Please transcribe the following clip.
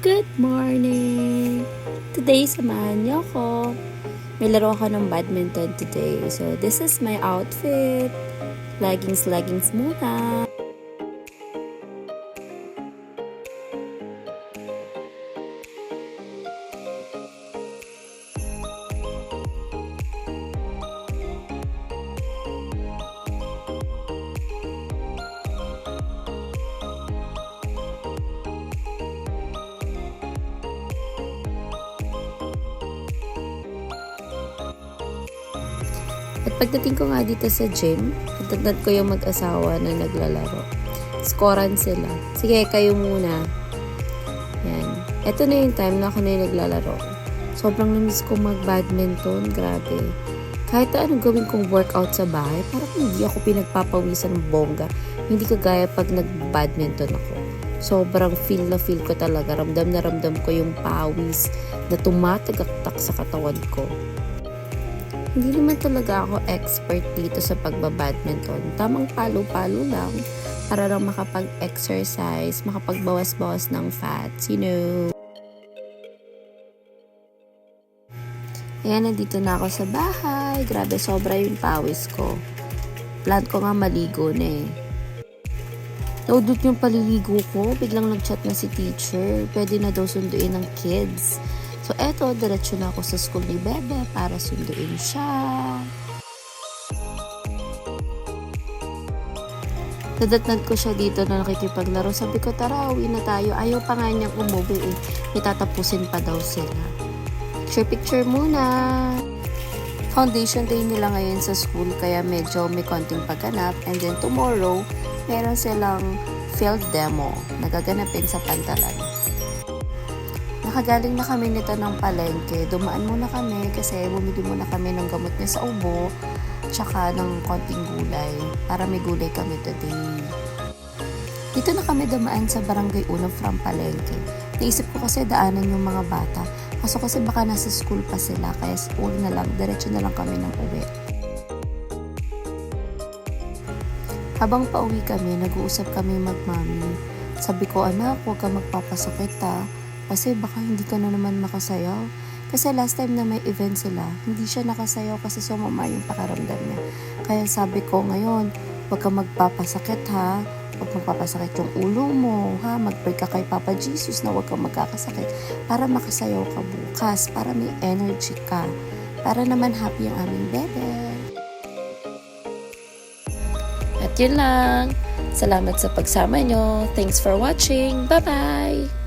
Good morning! Today, samahan niyo ako. May laro ako ng badminton today. So, this is my outfit. Leggings muna. At pagdating ko nga dito sa gym, natagnan ko yung mag-asawa na naglalaro. Scorean sila. Sige, kayo muna. Yan. Ito na yung time na ako na yung naglalaro. Sobrang namiss ko mag-badminton. Grabe. Kahit anong gawin kong workout sa bahay, parang hindi ako pinagpapawisan ng bongga. Hindi kagaya pag nag-badminton ako. Sobrang feel ko talaga. Ramdam na ramdam ko yung pawis na tumatagaktak sa katawan ko. Hindi naman talaga ako expert dito sa pagbabadminton. Tamang palo-palo lang para lang makapag-exercise, makapagbawas-bawas ng fats, you know. Ayan, nandito na ako sa bahay. Grabe, sobra yung pawis ko. Plan ko nga maligo na eh. Naudot yung paliligo ko. Biglang nag-chat na si teacher. Pwede na daw sunduin ng kids. So, eto, diretso na ako sa school ni Bebe para sunduin siya. Nadatnan ko siya dito na nakikipaglaro. Sabi ko, tara, uwi na tayo. Ayaw pa nga niyang umuwi eh. Itatapusin pa daw sila. Picture muna. Foundation day nila ngayon sa school, kaya medyo may konting pagganap. And then tomorrow, meron silang field demo na gaganapin sa Pantalan. Nakagaling na kami nito ng palengke. Dumaan muna kami kasi bumili muna kami ng gamot niya sa ubo tsaka ng konting gulay para may gulay kami today. Dito na kami dumaan sa Barangay Uno from palengke. Naisip ko kasi daanan yung mga bata. Kaso kasi baka nasa school pa sila kaya huwag na lang, diretso na lang kami ng uwi. Habang pauwi kami, nag-uusap kami magmami. Sabi ko, anak, huwag ka magpapasakit ha. Kasi baka hindi ka na naman makasayaw. Kasi last time na may event sila, hindi siya nakasayaw kasi sumama yung pakaramdam niya. Kaya sabi ko ngayon, huwag ka magpapasakit ha. Huwag magpapasakit yung ulo mo ha. Mag-pray ka kay Papa Jesus na huwag ka magkakasakit para makasayaw ka bukas, para may energy ka. Para naman happy ang aming bebe. At yun lang. Salamat sa pagsama nyo. Thanks for watching. Bye-bye!